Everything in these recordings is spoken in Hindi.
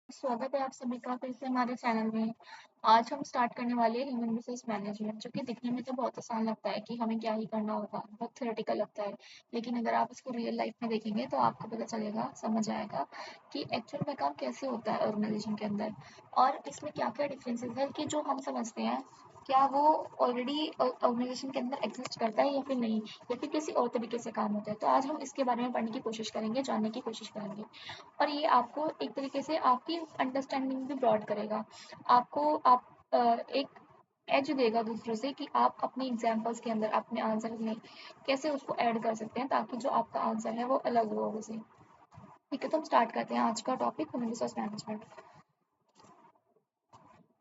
स्वागत है आप सभी का फिर से हमारे चैनल में। आज हम स्टार्ट करने वाले हैं ह्यूमन रिसोर्स मैनेजमेंट, जो कि दिखने में तो बहुत आसान लगता है कि हमें क्या ही करना होगा, बहुत थ्योरेटिकल लगता है। लेकिन अगर आप इसको रियल लाइफ में देखेंगे तो आपको पता चलेगा, समझ आएगा कि एक्चुअल में काम कैसे होता है ऑर्गेनाइजेशन के अंदर, और इसमें क्या क्या डिफरेंसेस है कि जो हम समझते हैं क्या वो ऑलरेडी ऑर्गेनाइजेशन के अंदर एग्जिस्ट करता है या फिर नहीं, या फिर किसी और तरीके से काम होता है। तो आज हम इसके बारे में पढ़ने की कोशिश करेंगे, जानने की कोशिश करेंगे, और ये आपको एक तरीके से आपकी अंडरस्टैंडिंग भी ब्रॉड करेगा। आपको आप एक एज देगा दूसरों से कि आप अपने एग्जाम्पल्स के अंदर अपने आंसर में कैसे उसको ऐड कर सकते हैं, ताकि जो आपका आंसर है वो अलग हो उसे। ठीक है, तो हम स्टार्ट करते हैं आज का टॉपिक, ह्यूमन रिसोर्स मैनेजमेंट।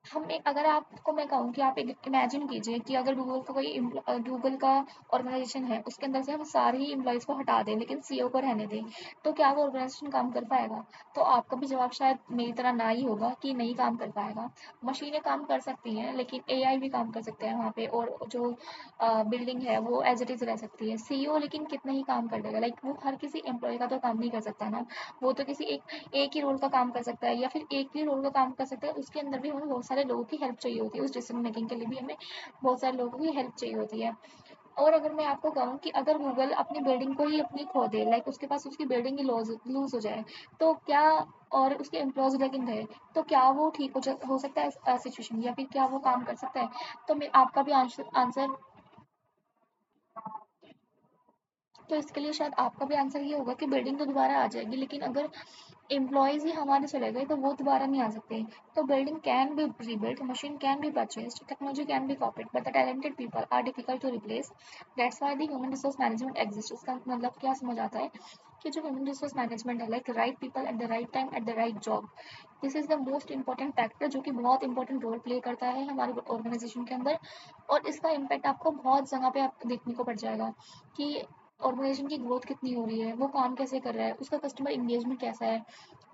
हम एक अगर आपको मैं कहूँ कि आप एक इमेजिन कीजिए कि अगर गूगल का ऑर्गेनाइजेशन है, उसके अंदर से हम सारे ही एम्प्लॉयज़ को हटा दें लेकिन सीईओ को रहने दें, तो क्या वो ऑर्गेनाइजेशन काम कर पाएगा? तो आपका भी जवाब शायद मेरी तरह ना ही होगा कि नहीं काम कर पाएगा। मशीनें काम कर सकती हैं, लेकिन एआई भी काम कर सकते हैं वहाँ पे, और जो बिल्डिंग है वो एज इट इज़ रह सकती है। सीईओ लेकिन कितना ही काम कर लेगा, लाइक वो हर किसी एम्प्लॉय का तो काम नहीं कर सकता ना। वो तो किसी एक ही रोल का काम कर सकता है, या फिर एक ही रोल का काम कर सकता है, उसके अंदर भी हमें बहुत सारे लोगों की हेल्प चाहिए होती है। उस डिसीजन मेकिंग के लिए भी हमें बहुत सारे लोगों की हेल्प चाहिए होती है। और अगर मैं आपको कहूँ कि अगर गूगल अपनी बिल्डिंग को ही अपनी खो दे, लाइक उसके पास उसकी बिल्डिंग ही लूज हो जाए, तो क्या, और उसके एम्प्लॉयज लेकिन रहे, तो क्या वो ठीक हो सकता है सिचुएशन, या फिर क्या वो काम कर सकता है? तो मैं आपका भी आंसर तो इसके लिए शायद आपका भी आंसर ये होगा कि बिल्डिंग तो दोबारा आ जाएगी, लेकिन अगर एम्प्लॉयज़ ही हमारे चले गए तो वो दोबारा नहीं आ सकते। तो building can be rebuilt, machine can be purchased, technology can be copied, but the talented people are difficult to replace. That's why the human resource management exist. इसका मतलब क्या समझ आता है कि जो ह्यूमन रिसोर्स मैनेजमेंट है, like right people at the right time at the right job, this is the most important factor, जो कि बहुत इंपॉर्टेंट रोल प्ले करता है हमारे ऑर्गेनाइजेशन के अंदर। और इसका इम्पैक्ट आपको बहुत जगह पे आपको देखने को पड़ जाएगा कि ऑर्गेनाइजेशन की ग्रोथ कितनी हो रही है, वो काम कैसे कर रहा है, उसका कस्टमर इंगेजमेंट कैसा है,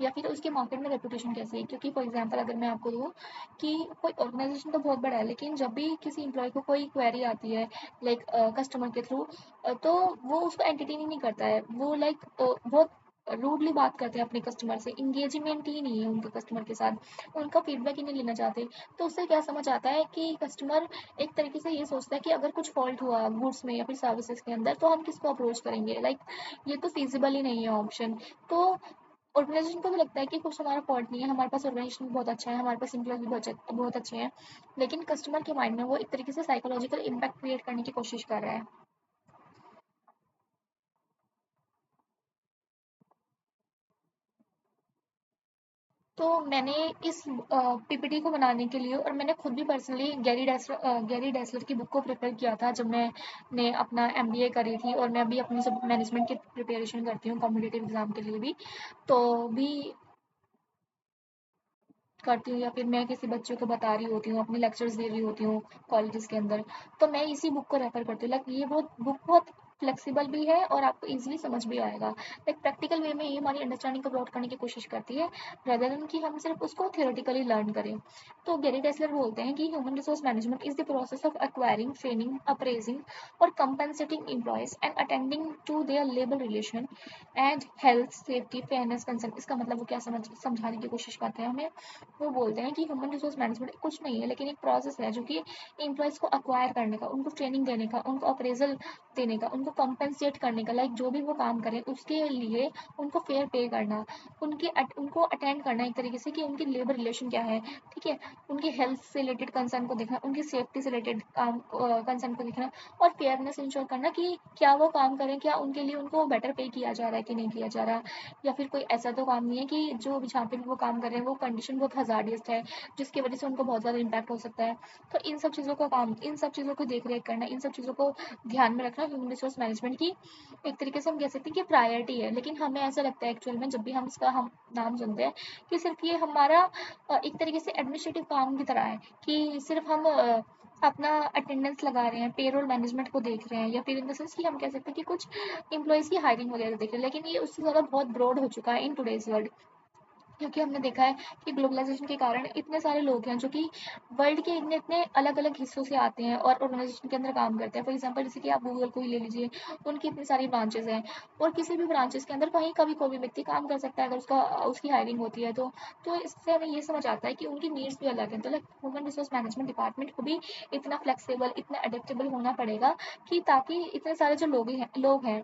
या फिर उसके मार्केट में रेपुटेशन कैसी है। क्योंकि फॉर एग्जांपल अगर मैं आपको दूँ कि कोई ऑर्गेनाइजेशन तो बहुत बड़ा है, लेकिन जब भी किसी एम्प्लॉय को कोई क्वेरी आती है, लाइक कस्टमर के थ्रू, तो वो उसको एंटरटेन ही नहीं करता है। वो लाइक बहुत रूडली बात करते हैं अपने कस्टमर से, इंगेजमेंट ही नहीं है उनके कस्टमर के साथ, उनका फीडबैक ही नहीं लेना चाहते। तो उससे क्या समझ आता है कि कस्टमर एक तरीके से ये सोचता है कि अगर कुछ फॉल्ट हुआ गुड्स में या फिर सर्विसेज के अंदर, तो हम किसको अप्रोच करेंगे, लाइक ये तो फिजिबल ही नहीं है ऑप्शन। तो ऑर्गेनाइजेशन को भी लगता है कि कुछ हमारा फॉल्ट नहीं है, हमारे पास ऑर्गेनाइजेशन बहुत अच्छा है, हमारे पास एम्प्लॉय भी बहुत अच्छे हैं, लेकिन कस्टमर के माइंड में वो एक तरीके से साइकोलॉजिकल इम्पैक्ट क्रिएट करने की कोशिश कर रहा है। तो मैंने इस पीपीटी को बनाने के लिए, और मैंने खुद भी पर्सनली गैरी डेसलर की बुक को प्रिपेयर किया था जब मैंने अपना एमबीए करी थी, और मैं अभी अपनी सब मैनेजमेंट की प्रिपरेशन करती हूँ कॉम्पिटिटिव एग्जाम के लिए भी। तो भी करती हूँ, या फिर मैं किसी बच्चे को बता रही होती हूँ, अपने लेक्चर्स दे रही होती हूँ कॉलेजेस के अंदर, तो मैं इसी बुक को रेफर करती हूँ। लाइक ये बहुत बुक बहुत फ्लेक्सिबल भी है और आपको इजीली समझ भी आएगा। लाइक प्रैक्टिकल वे में ये हमारी अंडरस्टैंडिंग को ब्रॉड करने की कोशिश करती है, रादर देन कि हम सिर्फ उसको थियोरेटिकली लर्न करें। तो गैरी टेस्लर बोलते हैं कि human resource management is the process of acquiring, training, appraising और compensating employees and attending to their labour relation and health, safety, fairness, concern. इसका मतलब वो क्या समझाने की कोशिश करते हैं हमें? वो बोलते हैं कि ह्यूमन रिसोर्स मैनेजमेंट कुछ नहीं है, लेकिन एक प्रोसेस है जो कि एम्प्लॉयज़ को अक्वायर करने का, उनको ट्रेनिंग देने का, उनको अप्रेजल देने का, उनको कंपनसेट करने का, लाइक जो भी वो काम करें उसके लिए उनको फेयर पे करना, उनको अटेंड करना एक तरीके से कि उनकी लेबर रिलेशन क्या है, ठीक है, उनकी हेल्थ से रिलेटेड कंसर्न को देखना, उनकी सेफ्टी से रिलेटेड काम कंसर्न को देखना, और फेयरनेस इंश्योर करना कि क्या वो काम करें, क्या उनके लिए उनको बेटर पे किया जा रहा है कि नहीं किया जा रहा, या फिर कोई ऐसा तो काम नहीं है कि जो जहाँ पे भी वो काम कर रहे हैं वो कंडीशन बहुत हज़ार्डियस है, जिसकी वजह से उनको बहुत ज़्यादा इम्पैक्ट हो सकता है। तो इन सब चीज़ों को देख रेख करना, इन सब चीज़ों को ध्यान में रखना ह्यूमन रिसोर्स मैनेजमेंट की एक तरीके से हम कह सकते हैं कि प्रायोरिटी है। लेकिन हमें ऐसा लगता है एक्चुअल में, जब भी हम नाम सुनते हैं, कि सिर्फ ये हमारा एक तरीके से एडमिनिस्ट्रेटिव काम की तरह है, कि सिर्फ हम अपना अटेंडेंस लगा रहे हैं, पेरोल मैनेजमेंट को देख रहे हैं, या फिर इन द सेंस कि हम कह सकते हैं कि कुछ एम्प्लॉयज़ की हायरिंग वगैरह देख रहे हैं। लेकिन ये उससे ज़्यादा बहुत ब्रॉड हो चुका है इन टुडेज़ वर्ल्ड। क्योंकि हमने देखा है कि ग्लोबलाइजेशन के कारण इतने सारे लोग हैं जो कि वर्ल्ड के इतने इतने अलग अलग हिस्सों से आते हैं और ऑर्गेनाइजेशन के अंदर काम करते हैं। फॉर एग्जांपल जैसे कि आप गूगल को ही ले लीजिए, उनकी इतनी सारी ब्रांचेस हैं और किसी भी ब्रांचेस के अंदर कहीं का भी कोई भी व्यक्ति काम कर सकता है अगर उसकी हायरिंग होती है तो इससे हमें ये समझ आता है कि उनकी नीड्स भी अलग हैं। तो like human resource management department को भी इतना फ्लेक्सिबल, इतना अडेप्टेबल होना पड़ेगा कि ताकि इतने सारे जो लोग हैं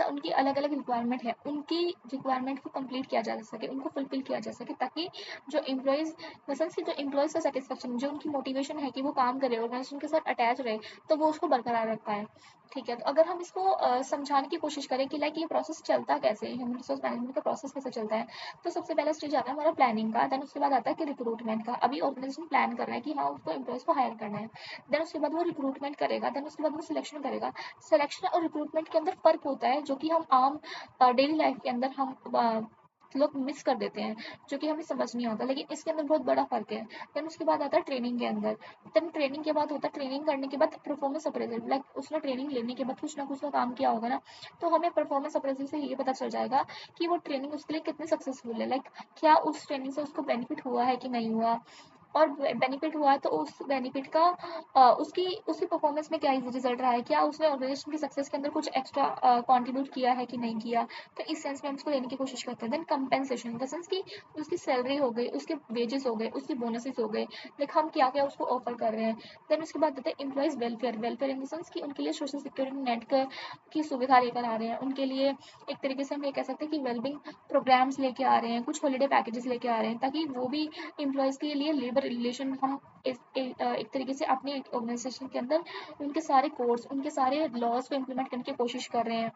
उनकी अलग अलग रिक्वायरमेंट है, उनकी रिक्वायरमेंट को कंप्लीट किया जा सके, उनको फुलफिल किया जा सके, ताकि जो एम्प्लॉयज़ की जो एम्प्लॉयज़ का सेटिस्फेक्शन, जो उनकी मोटिवेशन है कि वो काम करे, ऑर्गेनाइजेशन के साथ अटैच रहे, तो वो उसको बरकरार रख पाए। ठीक है, तो अगर हम इसको समझाने की कोशिश करें कि लाइक ये प्रोसेस चलता कैसे है, ह्यूमन रिसोर्स मैनेजमेंट का प्रोसेस कैसे चलता है, तो सबसे पहला स्टेज आता है हमारा प्लानिंग का। देन उसके बाद आता है कि रिक्रूटमेंट का। अभी ऑर्गेनाइजेशन प्लान कर रहा है कि हाँ, उसको एम्प्लॉयज़ को हायर करना है। देन उसके बाद वो रिक्रूटमेंट करेगा। देन उसके बाद वो सिलेक्शन करेगा। सिलेक्शन और रिक्रूटमेंट के अंदर फ़र्क होता है, जो कि हम आम डेली लाइफ के अंदर हम लोग मिस कर देते हैं, जो कि हमें समझ नहीं आता, लेकिन इसके अंदर बहुत बड़ा फ़र्क है। देन उसके बाद आता है ट्रेनिंग के अंदर। देन ट्रेनिंग के बाद होता है, ट्रेनिंग करने के बाद परफॉर्मेंस अप्रेजल। लाइक उसने ट्रेनिंग लेने के बाद कुछ ना कुछ तो काम किया होगा ना, तो हमें परफॉर्मेंस अप्रेजल से ये पता चल जाएगा कि वो ट्रेनिंग उसके लिए कितनी सक्सेसफुल है। लाइक क्या उस ट्रेनिंग से उसको बेनिफिट हुआ है कि नहीं हुआ, और बेनिफिट हुआ है तो उस बेनिफिट का उसकी उसकी परफॉर्मेंस में क्या रिजल्ट रहा है, क्या उसने ऑर्गेनाइजेशन की सक्सेस के अंदर कुछ एक्स्ट्रा कंट्रीब्यूट किया है कि नहीं किया। तो इस सेंस में हम उसको लेने की कोशिश करते हैं। Then compensation in the sense कि उसकी सैलरी हो गई, उसके वेजेस हो गए, उसके बोनसेस हो गए, लाइक हम क्या क्या उसको ऑफर कर रहे हैं। देन उसके बाद आते हैं employees welfare. Welfare in the sense कि उनके लिए सोशल सिक्योरिटी नेट की सुविधा लेकर आ रहे हैं, उनके लिए एक तरीके से हम ये कह सकते हैं कि वेलबिंग प्रोग्राम्स लेके आ रहे हैं, कुछ हॉलीडे पैकेजेस लेके आ रहे हैं, ताकि वो भी एम्प्लॉयज़ के लिए लेबर रिलेशन हम एक तरीके से अपने ऑर्गेनाइजेशन के अंदर उनके सारे कोड्स, उनके सारे लॉज को इम्प्लीमेंट करने की कोशिश कर रहे हैं।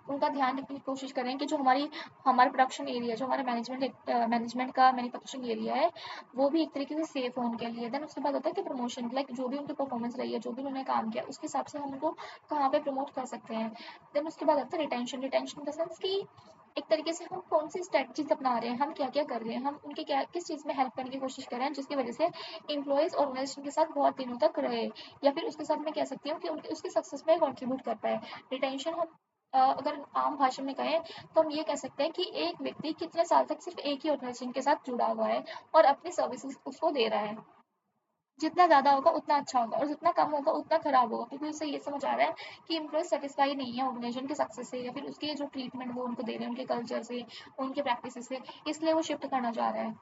उनका ध्यान रखने की कोशिश कर रहे हैं कि जो हमारा प्रोडक्शन एरिया, जो हमारा मैनेजमेंट का मैन्युफैक्चरिंग एरिया है, वो भी एक तरीके से सेफ हो उनके लिए। देन उसके बाद होता है कि प्रमोशन, लाइक जो भी उनकी परफॉर्मेंस रही है, जो भी उन्होंने काम किया, उसके हिसाब से हम उनको कहाँ पे प्रमोट कर सकते हैं। देन उसके बाद आता है retention. Retention in the sense कि एक तरीके से हम कौन सी स्ट्रेटजीज अपना रहे हैं, हम क्या क्या कर रहे हैं, हम उनके क्या किस चीज़ में हेल्प करने की कोशिश कर रहे हैं, जिसकी वजह से एम्प्लॉयज़ ऑर्गेनाइजेशन के साथ बहुत दिनों तक रहे, या फिर उसके साथ मैं कह सकती हूँ कि उसकी सक्सेस में कंट्रीब्यूट कर पाए। रिटेंशन हम अगर आम भाषा में कहें तो हम ये कह सकते हैं कि एक व्यक्ति कितने साल तक सिर्फ एक ही ऑर्गेनाइजेशन के साथ जुड़ा हुआ है और अपनी सर्विसेज उसको दे रहा है। जितना ज़्यादा होगा उतना अच्छा होगा, और जितना कम होगा उतना खराब होगा, क्योंकि उससे ये समझ आ रहा है कि एम्प्लॉय सेटिस्फाई नहीं है ऑर्गेनाइजेशन के सक्सेस से, या फिर उसके जो ट्रीटमेंट वो उनको दे रहे हैं, उनके कल्चर से, उनके प्रैक्टिस से, इसलिए वो शिफ्ट करना चाह रहा है।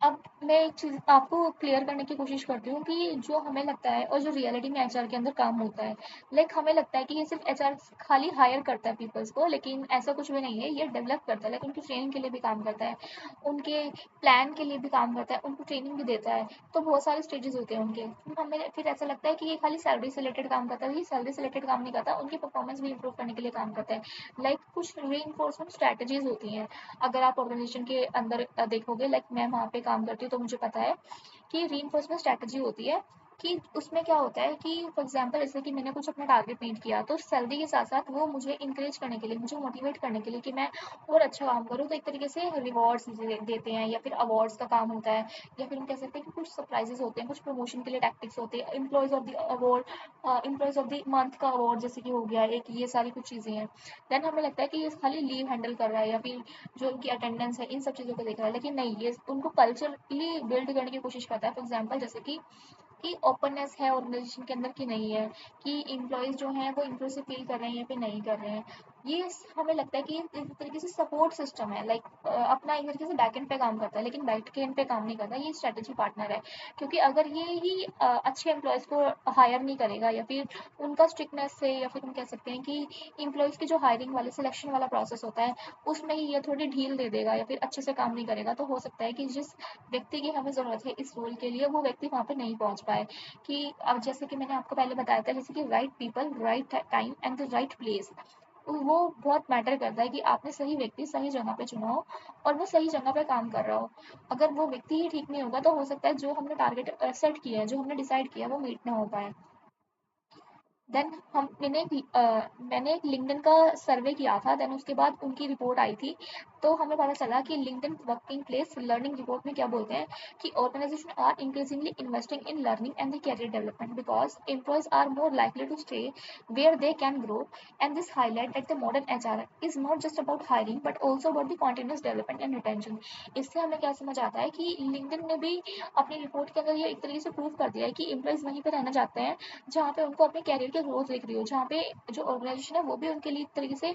अब मैं एक चीज़ आपको क्लियर करने की कोशिश करती हूँ कि जो हमें लगता है और जो रियलिटी में एचआर के अंदर काम होता है, लाइक हमें लगता है कि ये सिर्फ एचआर खाली हायर करता है पीपल्स को, लेकिन ऐसा कुछ भी नहीं है। ये डेवलप करता है, लाइक उनकी ट्रेनिंग के लिए भी काम करता है, उनके प्लान के लिए भी काम करता है, उनको ट्रेनिंग भी देता है। तो बहुत सारे स्टेजेस होते हैं उनके। हमें फिर ऐसा लगता है कि ये खाली सैलरी से रिलेटेड काम करता है, ये सैलरी से रिलेटेड काम नहीं करता, उनकी परफॉर्मेंस भी इंप्रूव करने के लिए काम करता है। लाइक कुछ री स्ट्रैटेजीज होती हैं। अगर आप ऑर्गेनाइजेशन के अंदर देखोगे, लाइक मैं वहाँ पे काम करती हूँ तो मुझे पता है कि रीइंफोर्समेंट स्ट्रैटेजी होती है कि उसमें क्या होता है कि फॉर एग्जांपल जैसे कि मैंने कुछ अपना टारगेट मीट किया, तो सैलरी के साथ साथ वो मुझे इंकरेज करने के लिए, मुझे मोटिवेट करने के लिए कि मैं और अच्छा काम करूँ, तो एक तरीके से रिवॉर्ड्स देते हैं, या फिर अवार्ड्स का काम होता है, या फिर हम कह सकते हैं कि कुछ सरप्राइजेस होते हैं, कुछ प्रमोशन के लिए टैक्टिक्स होते हैं, employees of the award, employees of the month का अवार्ड जैसे कि हो गया एक, ये सारी कुछ चीज़ें हैं। देन हमें लगता है कि ये खाली लीव हैंडल कर रहा है, या फिर जो उनकी अटेंडेंस है, इन सब चीज़ों को देख रहा है, लेकिन नहीं, ये उनको कल्चरली बिल्ड करने की कोशिश करता है। फॉर एग्जांपल जैसे कि ओपननेस है ऑर्गेनाइजेशन के अंदर कि नहीं है, कि एम्प्लॉयज़ जो हैं वो इंक्लूसिव फील कर रहे हैं या फिर नहीं कर रहे हैं। ये हमें लगता है कि एक तरीके से सपोर्ट सिस्टम है, लाइक अपना एक तरीके से बैक एंड पे काम करता है, लेकिन बैक एंड पे काम नहीं करता, ये स्ट्रेटेजी पार्टनर है। क्योंकि अगर ये ही अच्छे एम्प्लॉयज़ को हायर नहीं करेगा, या फिर उनका स्ट्रिक्टनेस से, या फिर हम कह सकते हैं कि एम्प्लॉयज़ की जो हायरिंग वाले सिलेक्शन वाला प्रोसेस होता है, उसमें ही ये थोड़ी ढील दे देगा या फिर अच्छे से काम नहीं करेगा, तो हो सकता है कि जिस व्यक्ति की हमें ज़रूरत है इस रोल के लिए, वो व्यक्ति वहाँ पे नहीं पहुँच पाए। कि अब जैसे कि मैंने आपको पहले बताया था, जैसे कि right people, right time and the right place, वो बहुत मैटर करता है कि आपने सही व्यक्ति सही जगह पे चुना हो, और वो सही जगह पे काम कर रहा हो। अगर वो व्यक्ति ही ठीक नहीं होगा, तो हो सकता है जो हमने टारगेट सेट किया है, जो हमने डिसाइड किया है, वो मीट ना हो पाए। देन मैंने एक लिंक्डइन का सर्वे किया था, देन उसके बाद उनकी रिपोर्ट आई थी, तो हमें पता चला कि LinkedIn working place learning report में क्या बोलते हैं कि organisation are increasingly investing in learning and the career development because employees are more likely to stay where they can grow, and this highlight that the modern HR is not just about hiring but also about the continuous development and retention. इससे हमें क्या समझ आता है कि लिंक्डइन ने भी अपनी रिपोर्ट के अंदर ये एक तरीके से प्रूव कर दिया है कि एम्प्लॉयज वहीं पे रहना चाहते हैं जहाँ पे उनको अपने कैरियर की ग्रोथ दिख रही हो, जहाँ पे जो ऑर्गेनाइजेशन है वो भी उनके लिए एक तरीके से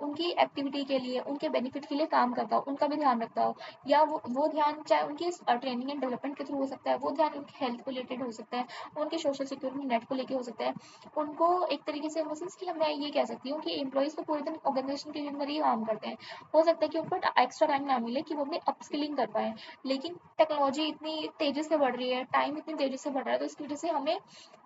उनकी एक्टिविटी के लिए, उनके बेनिफिट के लिए काम करता हो, उनका भी ध्यान रखता हो, या वो ध्यान चाहे उनकी ट्रेनिंग एंड डेवलपमेंट के थ्रू हो सकता है, वो ध्यान उनकी हेल्थ को रिलेटेड हो सकता है, उनके सोशल सिक्योरिटी नेट को लेके हो सकता है, उनको एक तरीके से इन कि मैं ये कह सकती हूँ कि एम्प्लॉयज़ तो पूरे दिन ऑर्गेनाइजेशन के अंदर ही काम करते हैं, हो सकता है कि उनको एक्स्ट्रा टाइम ना मिले कि वो अपनी अपस्किलिंग कर पाएँ, लेकिन टेक्नोलॉजी इतनी तेज़ी से बढ़ रही है, टाइम इतनी तेज़ी से बढ़ रहा है, तो इसकी वजह से हमें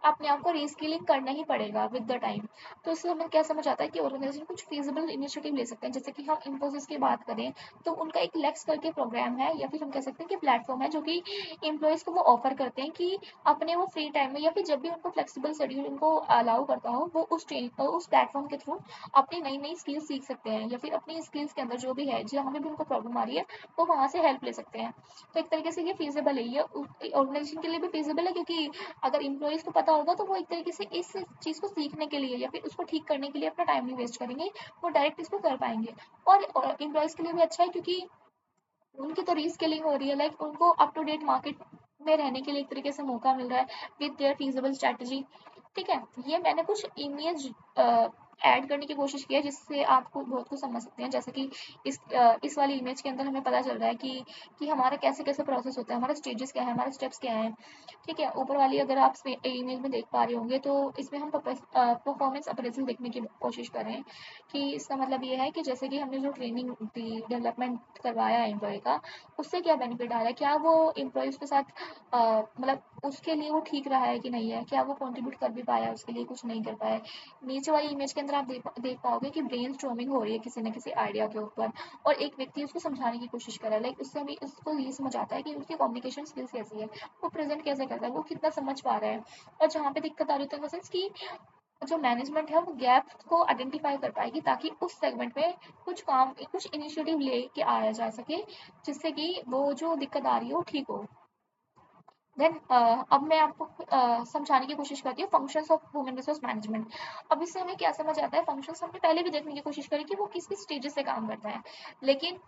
अपने आप को रीस्किलिंग करना ही पड़ेगा विद द टाइम। तो इससे हमें क्या समझ आता है कि ऑर्गेनाइजेशन कुछ फीजिबल इनिशिएटिव ले सकते हैं, जैसे कि हम इन्फोसिस की बात करें तो उनका एक लेक्स करके प्रोग्राम है, या फिर हम कह सकते हैं कि प्लेटफॉर्म है जो कि एम्प्लॉयज़ को वो ऑफर करते हैं कि अपने वो फ्री टाइम में या फिर जब भी उनको फ्लेक्सिबल शेड्यूल उनको अलाउ करता हो, वो उस प्लेटफॉर्म के थ्रू अपनी नई नई स्किल्स सीख सकते हैं, या फिर अपनी स्किल्स के अंदर जो भी है जहाँ भी उनको प्रॉब्लम आ रही है वो वहाँ से हेल्प ले सकते हैं। तो एक तरीके से ये फीजिबल है, ये ऑर्गेनाइजेशन के लिए भी फीजिबल है, क्योंकि अगर एम्प्लॉयज़ को पता होगा तो वो एक तरीके से इस चीज़ को सीखने के लिए या फिर उसको ठीक करने के लिए अपना टाइम नहीं वेस्ट करेंगे, वो डायरेक्ट इसको कर पाएंगे। और एम्प्लॉयज़ के लिए भी अच्छा है, क्योंकि उनकी तो रीस्किलिंग हो रही है, लाइक उनको अप टू डेट मार्केट में रहने के लिए एक तरीके से मौका मिल रहा है विद देयर फीजिबल स्ट्रैटेजी। ठीक है, ये मैंने कुछ इमेज ऐड करने की कोशिश की है जिससे आपको बहुत कुछ समझ सकते हैं, जैसे कि इस वाली इमेज के अंदर हमें पता चल रहा है कि हमारा कैसे कैसे प्रोसेस होता है, हमारा स्टेजेस क्या है, हमारे स्टेप्स क्या हैं। ठीक है, ऊपर वाली अगर आप इमेज में देख पा रहे होंगे तो इसमें हम परफॉर्मेंस अप्रेजल देखने की कोशिश कर रहे हैं, कि इसका मतलब ये है कि जैसे कि हमने जो ट्रेनिंग दी, डेवलपमेंट करवाया है एम्प्लॉय का, उससे क्या बेनिफिट आ रहा है, क्या वो एम्प्लॉयज़ के साथ मतलब उसके लिए वो ठीक रहा है कि नहीं है, क्या वो कंट्रीब्यूट कर भी पाया, उसके लिए कुछ नहीं कर पाया। नीचे वाली इमेज के अंदर आप देख पाओगे कि ब्रेन स्टॉर्मिंग हो रही है किसी न किसी आइडिया के ऊपर, और एक व्यक्ति उसको समझाने की कोशिश कर रहा है, लाइक उससे हमें उसको ये समझ आता है कि उसकी कम्युनिकेशन स्किल्स कैसी है, वो प्रेजेंट कैसे करता है, वो कितना समझ पा रहा है। और जहाँ पे दिक्कत आ रही है, इन द सेंस कि जो मैनेजमेंट है वो गैप को आइडेंटिफाई कर पाएगी, ताकि उस सेगमेंट में कुछ इनिशिएटिव लेके आया जा सके, जिससे कि वो जो दिक्कत आ रही है वो ठीक हो। देन अब मैं आपको समझाने की कोशिश करती हूँ functions of human resource management. अब इससे हमें क्या समझ आता है, फंक्शंस हमने पहले भी देखने की कोशिश करी कि वो किस किस स्टेजेस से काम करता है, लेकिन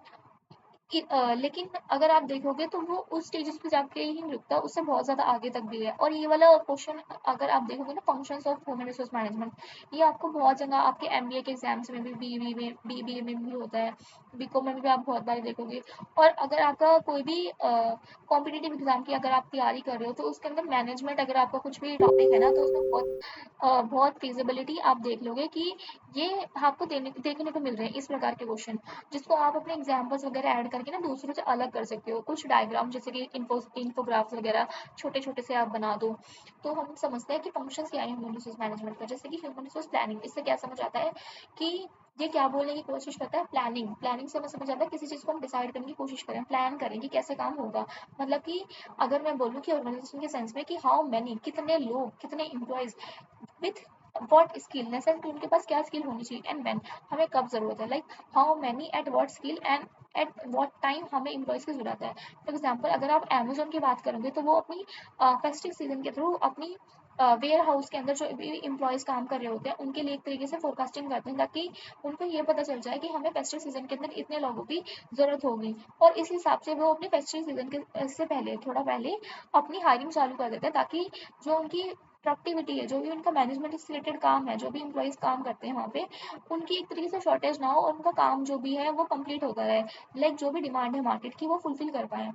लेकिन अगर आप देखोगे तो वो उस स्टेजेस पे जाके ही नहीं रुकता, उससे बहुत ज़्यादा आगे तक भी है। और ये वाला क्वेश्चन अगर आप देखोगे ना, functions of human resource management, ये आपको बहुत जगह आपके एमबीए के एग्जाम्स में भी, बीबीए में भी होता है, बीकॉम में भी आप बहुत बार देखोगे। और अगर आपका कोई भी कॉम्पिटिटिव एग्जाम की अगर आप तैयारी कर रहे हो तो उसके अंदर मैनेजमेंट अगर आपका कुछ भी टॉपिक है ना, तो उसमें बहुत फिजिबिलिटी आप देख लोगे कि ये आपको देखने को मिल रहे हैं इस प्रकार के क्वेश्चन, जिसको आप अपने एग्जाम्पल्स वगैरह ऐड करके ना दूसरों से अलग कर सकते हो। कुछ डायग्राम जैसे कि इन्फोग्राफ्स वगैरह छोटे छोटे से आप बना दो, तो हम समझते हैं कि फंक्शंस क्या है ह्यूमन रिसोर्स मैनेजमेंट का। जैसे कि ह्यूमन रिसोर्स प्लानिंग, इससे क्या समझ आता है कि ये क्या बोलने की कोशिश करता है, प्लानिंग से हमें समझ आता है किसी चीज़ को हम डिसाइड करने की कोशिश करें, प्लान करें कि कैसे काम होगा। मतलब कि अगर मैं बोलूँ कि ऑर्गेनाइजेशन के सेंस में कि हाउ मैनी, कितने लोग, कितने employees with what skill, necessary कि उनके पास क्या स्किल होनी चाहिए, एंड व्हेन, हमें कब ज़रूरत है, like how many at what skill and at what time हमें एम्प्लॉयज़ की ज़रूरत है। फॉर एग्जाम्पल अगर आप अमेजोन की बात करोगे तो वो अपनी फेस्टिव सीजन के थ्रू अपनी वेयर हाउस के अंदर जो भी एम्प्लॉयज़ काम कर रहे होते हैं उनके लिए एक तरीके से फोरकास्टिंग करते हैं, ताकि उनको ये पता चल जाए कि हमें फेस्टिव सीजन के अंदर इतने लोगों की ज़रूरत होगी, और इस हिसाब से वो अपने फेस्टिव सीजन के से पहले, थोड़ा पहले अपनी हायरिंग चालू कर देते हैं, ताकि जो उनकी प्रोडक्टिविटी है, जो भी उनका मैनेजमेंट से रिलेटेड काम है, जो भी एम्प्लॉयज़ काम करते हैं वहाँ पे, उनकी एक तरीके से शॉर्टेज ना हो और उनका काम जो भी है वो कंप्लीट होता रहे, लाइक जो भी डिमांड है मार्केट की वो फुलफिल कर पाएँ।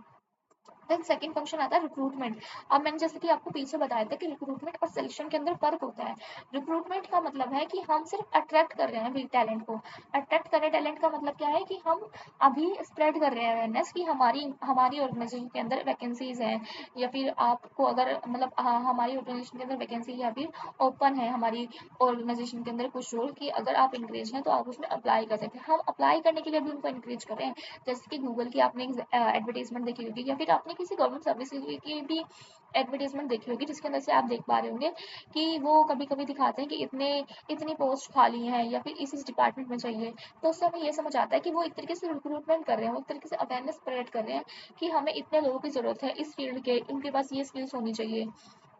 देन सेकंड फंक्शन आता है रिक्रूटमेंट। अब मैंने जैसे कि आपको पीछे बताया था कि रिक्रूटमेंट और सिलेक्शन के अंदर फ़र्क होता है। रिक्रूटमेंट का मतलब है कि हम सिर्फ अट्रैक्ट कर रहे हैं भी टैलेंट को। अट्रैक्ट कर रहे हैं टैलेंट का मतलब क्या है कि हम अभी स्प्रेड कर रहे हैं अवेयरनेस कि हमारी हमारी ऑर्गेनाइजेशन के अंदर वैकेंसीज़ हैं, या फिर आपको अगर मतलब हमारी ऑर्गेनाइजेशन के अंदर वैकेंसी या फिर ओपन है हमारी ऑर्गेनाइजेशन के अंदर कुछ रोल, कि अगर आप इंकरेज हैं तो आप उसमें अप्लाई कर सकते हैं। हम अप्लाई करने के लिए भी उनको इंकरेज कर रहे हैं। जैसे कि गूगल की आपने एडवर्टाइजमेंट देखी होगी, या फिर आपने किसी गवर्नमेंट सर्विस की भी एडवर्टीजमेंट देखी होगी, जिसके अंदर से आप देख पा रहे होंगे कि वो कभी कभी दिखाते हैं कि इतनी पोस्ट खाली हैं या फिर इस डिपार्टमेंट में चाहिए। तो उससे हमें ये समझ आता है कि वो एक तरीके से रिक्रूटमेंट कर रहे हैं, वो एक तरीके से अवेयरनेस स्प्रेड कर रहे हैं कि हमें इतने लोगों की ज़रूरत है इस फील्ड के, इनके पास ये स्किल्स होनी चाहिए।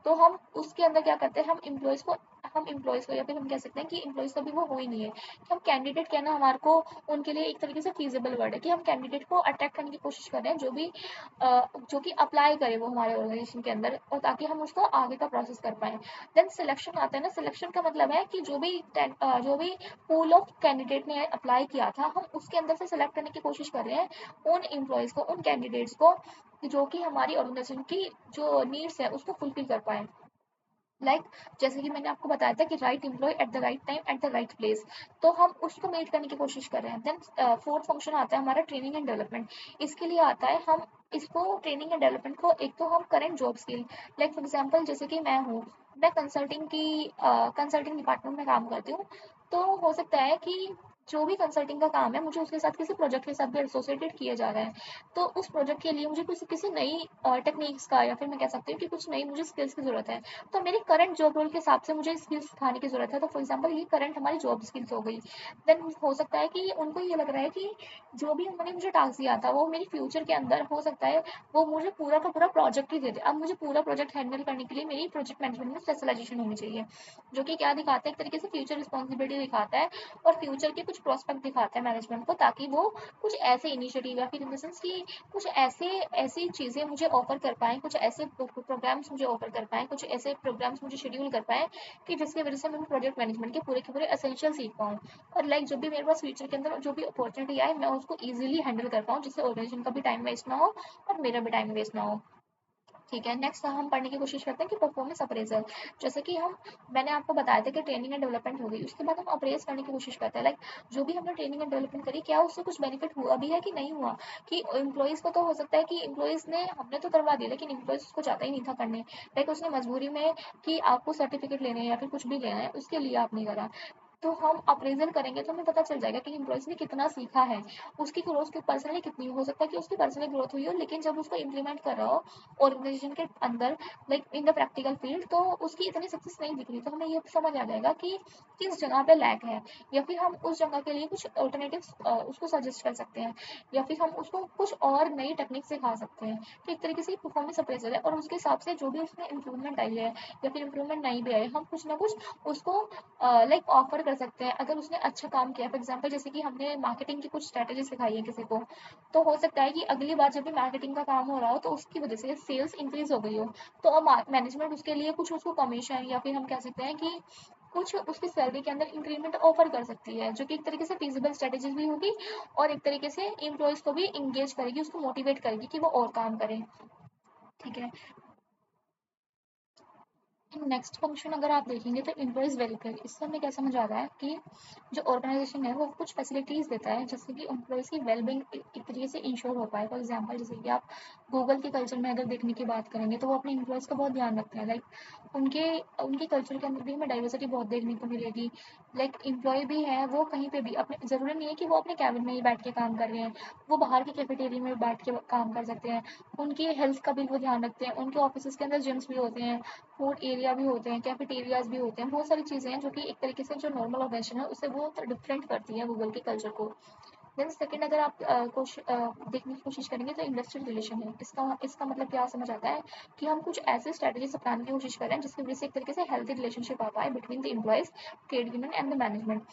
तो हम उसके अंदर क्या करते हैं, हम एम्प्लॉयज़ को या फिर हम कह सकते हैं कि एम्प्लॉयज़ तो अभी वो हो ही नहीं है, कि हम कैंडिडेट कहना हमारे को उनके लिए एक तरीके से फीजिबल वर्ड है कि हम कैंडिडेट को अट्रैक्ट करने की कोशिश कर रहे हैं, जो कि अप्लाई करे वो हमारे ऑर्गेनाइजेशन के अंदर, और ताकि हम उसको आगे का प्रोसेस कर पाएँ। देन सिलेक्शन आता है ना, सिलेक्शन का मतलब है कि जो भी पूल ऑफ कैंडिडेट ने अप्लाई किया था, हम उसके अंदर से सिलेक्ट करने की कोशिश कर रहे हैं उन एम्प्लॉयज़ को, उन कैंडिडेट्स को, जो कि हमारी ऑर्गेनाइजेशन की जो नीड्स है उसको फुलफिल कर पाएँ। जैसे कि मैंने आपको बताया था कि right employee at the right time at the right place, तो हम उसको मीट करने की कोशिश कर रहे हैं। देन फोर्थ फंक्शन आता है हमारा ट्रेनिंग एंड डेवलपमेंट। इसके लिए आता है हम इसको ट्रेनिंग एंड डेवलपमेंट को, एक तो हम current job skill, like for example जैसे कि मैं कंसल्टिंग डिपार्टमेंट में काम करती हूँ। तो हो सकता है कि जो भी कंसल्टिंग का काम है मुझे उसके साथ किसी प्रोजेक्ट के साथ भी एसोसिएटेड किया जा रहा है। तो उस प्रोजेक्ट के लिए मुझे किसी किसी नई टेक्निक्स का, या फिर मैं कह सकती हूँ कि कुछ नई मुझे स्किल्स की ज़रूरत है। तो मेरे करंट जॉब रोल के हिसाब से मुझे स्किल्स सिखाने की ज़रूरत है। तो फॉर एग्जांपल ये करंट हमारी जॉब स्किल्स हो गई। देन हो सकता है कि उनको ये लग रहा है कि जो भी उन्होंने मुझे टास्क दिया था वो मेरी फ्यूचर के अंदर हो सकता है वो मुझे पूरा का पूरा प्रोजेक्ट ही दे दे। अब मुझे पूरा प्रोजेक्ट हैंडल करने के लिए मेरी प्रोजेक्ट मैनेजमेंट में स्पेशलाइजेशन होनी चाहिए, जो कि क्या दिखाता है, एक तरीके से फ्यूचर रिस्पॉन्सिबिलिटी दिखाता है और फ्यूचर के कुछ प्रोस्पेक्ट दिखाता है मैनेजमेंट को, ताकि वो कुछ ऐसे इनिशिएटिव या फिर इन द सेंस कि कुछ ऐसी चीज़ें मुझे ऑफर कर पाएँ, कुछ ऐसे प्रोग्राम्स मुझे ऑफर कर पाएँ, कुछ ऐसे प्रोग्राम्स मुझे शेड्यूल कर पाएँ कि जिसकी वजह से मैं प्रोजेक्ट मैनेजमेंट के पूरे एसेंशियल सीख पाऊँ। और जब भी मेरे पास फ्यूचर के अंदर जो भी अपॉर्चुनिटी आए, मैं उसको ईजिली हैंडल कर पाऊँ, जिससे ऑर्गेनाइजेशन का भी टाइम वेस्ट ना हो और मेरा भी टाइम वेस्ट ना हो। ठीक है, नेक्स्ट हम पढ़ने की कोशिश करते हैं कि परफॉर्मेंस अप्रेजल। जैसे कि मैंने आपको बताया था कि ट्रेनिंग एंड डेवलपमेंट हो गई, उसके बाद हम अप्रेज करने की कोशिश करते हैं, जो भी हमने ट्रेनिंग एंड डेवलपमेंट करी, क्या उससे कुछ बेनिफिट हुआ भी है कि नहीं हुआ। कि एम्प्लॉयज़ को तो हो सकता है कि एम्प्लॉयज़ ने हमने तो करवा दिया, लेकिन एम्प्लॉयज़ उसको चाहता ही नहीं था करने, उसने मजबूरी में कि आपको सर्टिफिकेट लेने हैं या फिर कुछ भी लेना है उसके लिए आपने करा। तो हम अप्रेजल करेंगे तो हमें पता चल जाएगा कि एम्प्लॉयज़ ने कितना सीखा है, उसकी ग्रोथ की पर्सनली कितनी हो सकता है कि उसकी पर्सनल ग्रोथ हुई हो, लेकिन जब उसको इम्प्लीमेंट कर रहा हो ऑर्गेनाइजेशन के अंदर, इन द प्रैक्टिकल फील्ड, तो उसकी इतनी सक्सेस नहीं दिख रही। तो हमें ये समझ आ जाएगा कि किस जगह पे लैक है, या फिर हम उस जगह के लिए कुछ ऑल्टरनेटिव्स उसको सजेस्ट कर सकते हैं, या फिर हम उसको कुछ और नई टेक्निक सिखा सकते हैं। तो एक तरीके से परफॉर्मेंस अप्रेजल है, और उसके हिसाब से जो भी उसमें इंप्रूवमेंट आई है या फिर इंप्रूवमेंट नहीं भी आई, हम कुछ ना कुछ उसको ऑफर कर सकते हैं अगर उसने अच्छा काम किया। फॉर एग्जाम्पल जैसे कि हमने मार्केटिंग की कुछ स्ट्रैटेजी सिखाई है किसी को, तो हो सकता है कि अगली बार जब भी मार्केटिंग का काम हो रहा हो तो उसकी वजह से सेल्स इंक्रीज हो गई हो, तो अब मैनेजमेंट उसके लिए कुछ उसको कमीशन या फिर हम कह सकते हैं कि कुछ उसकी सैलरी के अंदर इंक्रीमेंट ऑफर कर सकती है, जो कि एक तरीके से फीजिबल स्ट्रेटेजी भी होगी और एक तरीके से एम्प्लॉयज को भी इंगेज करेगी, उसको मोटिवेट करेगी कि वो और काम करें। ठीक है, नेक्स्ट फंक्शन अगर आप देखेंगे तो एम्प्लॉयज़ वेलफेयर। इससे हमें क्या समझ आ रहा है कि जो ऑर्गेनाइजेशन है वो कुछ फैसिलिटीज़ देता है जिससे कि एम्प्लॉयज़ की वेलबींग एक तरीके से इंश्योर हो पाए। फॉर एग्जांपल जैसे कि आप गूगल के कल्चर में अगर देखने की बात करेंगे तो वो अपने एम्प्लॉयज़ का बहुत ध्यान रखते हैं। उनके उनके कल्चर के अंदर भी हमें डाइवर्सिटी बहुत देखने को मिलेगी। एम्प्लॉय भी है वो कहीं पे भी अपने, ज़रूरी नहीं है कि वो अपने कैबिन में ही बैठ के काम कर रहे हैं, वो बाहर के कैफेटेरिया में बैठ के काम कर सकते हैं। उनकी हेल्थ का भी वो ध्यान रखते हैं, उनके ऑफिस के अंदर जिम्स भी होते हैं, फूड एरिया भी होते हैं, कैफेटेरियाज भी होते हैं, बहुत सारी चीज़ें हैं जो कि एक तरीके से जो नॉर्मल ऑर्गेनाइजेशन है उससे बहुत डिफरेंट करती है गूगल के कल्चर को। देन सेकंड अगर आप देखने की कोशिश करेंगे तो इंडस्ट्रियल रिलेशन है। इसका इसका मतलब क्या समझ आता है कि हम कुछ ऐसे स्ट्रेटजीज अपनाने की कोशिश कर रहे हैं जिसकी वजह से एक तरीके से हेल्थी रिलेशनशिप आ पाए between the employees, trade union and the management.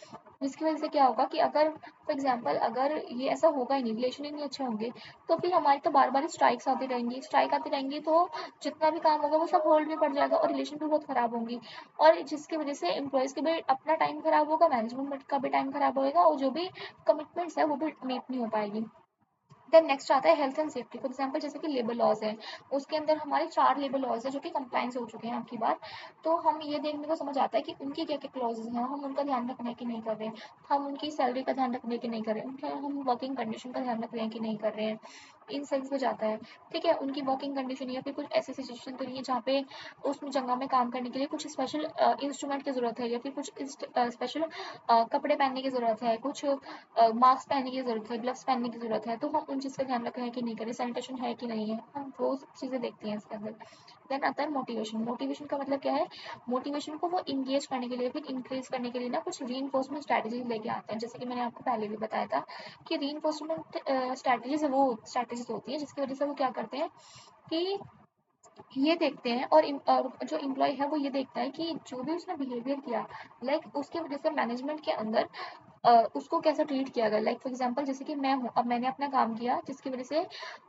जिसकी वजह से क्या होगा कि अगर फॉर एग्जाम्पल अगर ये ऐसा होगा ही नहीं, रिलेशन ही नहीं अच्छे होंगे, तो फिर हमारी तो बार बार स्ट्राइक्स आती रहेंगी, स्ट्राइक आती रहेंगी, तो जितना भी काम होगा वो सब होल्ड में पड़ जाएगा और रिलेशन भी बहुत खराब होंगी, और जिसकी वजह से एम्प्लॉयज़ के भी अपना टाइम खराब होगा, मैनेजमेंट का भी टाइम खराब होएगा, और जो भी कमिटमेंट्स है वो भी मीट नहीं हो पाएगी। देन नेक्स्ट आता है health and safety. For example जैसे कि लेबर लॉज है, उसके अंदर हमारे 4 लेबर लॉज है जो कि कंप्लाइंस हो चुके हैं आपकी बात। तो हम ये देखने को समझ आता है कि उनके क्या क्या क्लॉजेज हैं, हम उनका ध्यान रखने की नहीं कर रहे हैं, हम उनकी सैलरी का ध्यान रखने की नहीं कर रहे हैं, उनके हम वर्किंग कंडीशन का ध्यान रख रहे हैं कि नहीं कर रहे हैं। इन सेंस में जाता है, ठीक है। उनकी वर्किंग कंडीशन या फिर कुछ ऐसी सिचुएशन तो नहीं है जहाँ पे उस जगह में काम करने के लिए कुछ स्पेशल इंस्ट्रूमेंट की ज़रूरत है या फिर कुछ स्पेशल कपड़े पहनने की ज़रूरत है, कुछ मास्क पहनने की ज़रूरत है, ग्लव्स पहनने की ज़रूरत है, तो हम उन चीज़ का ध्यान रख रहे हैं कि नहीं करें, सैनिटेशन है कि नहीं है, हम वो चीज़ें देखते हैं इसके अंदर। देन आता है मोटिवेशन। मोटिवेशन का मतलब क्या है? मोटिवेशन को वो इंगेज करने के लिए फिर इंक्रीज करने के लिए ना कुछ रीइंफोर्समेंट स्ट्रैटेजीज लेके आते हैं, जैसे कि मैंने आपको पहले भी बताया था कि रीइंफोर्समेंट स्ट्रैटेजीज वो स्ट्रैटेजीज होती है जिसकी वजह से वो क्या करते हैं कि ये देखते हैं और जो एम्प्लॉय है वो ये देखता है कि जो भी उसने बिहेवियर किया, लाइक उसकी वजह से मैनेजमेंट के अंदर उसको कैसा ट्रीट किया गया। लाइक फॉर एग्जांपल जैसे कि मैं हूँ, अब मैंने अपना काम किया जिसकी वजह से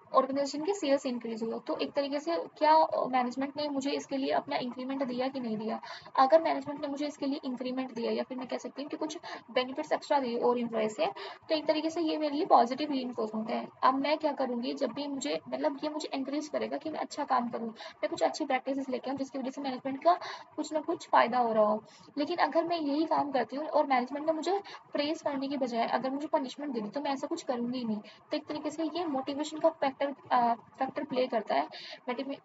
ऑर्गेनाइजेशन की सेल्स इंक्रीज हुआ, तो एक तरीके से क्या मैनेजमेंट ने मुझे इसके लिए अपना इंक्रीमेंट दिया कि नहीं दिया? अगर मैनेजमेंट ने मुझे इसके लिए इंक्रीमेंट दिया या फिर मैं कह सकती हूँ कि कुछ बेनिफिट्स एक्स्ट्रा दिए और एम्प्लॉय से, तो एक तरीके से ये मेरे लिए पॉजिटिव रीइंफोर्समेंट है। अब मैं क्या करूँगी, जब भी मुझे मतलब ये मुझे एनकरेज करेगा कि मैं अच्छा काम करूँ, मैं कुछ अच्छी प्रैक्टिसेस लेके आऊँ जिसकी वजह से मैनेजमेंट का कुछ ना कुछ फ़ायदा हो रहा हो। लेकिन अगर मैं यही काम करती हूँ और मैनेजमेंट ने मुझे प्रेज़ करने की बजाय अगर मुझे पनिशमेंट दे दी, तो मैं ऐसा कुछ करूँगी ही नहीं। तो एक तरीके से ये मोटिवेशन का फैक्टर प्ले करता है,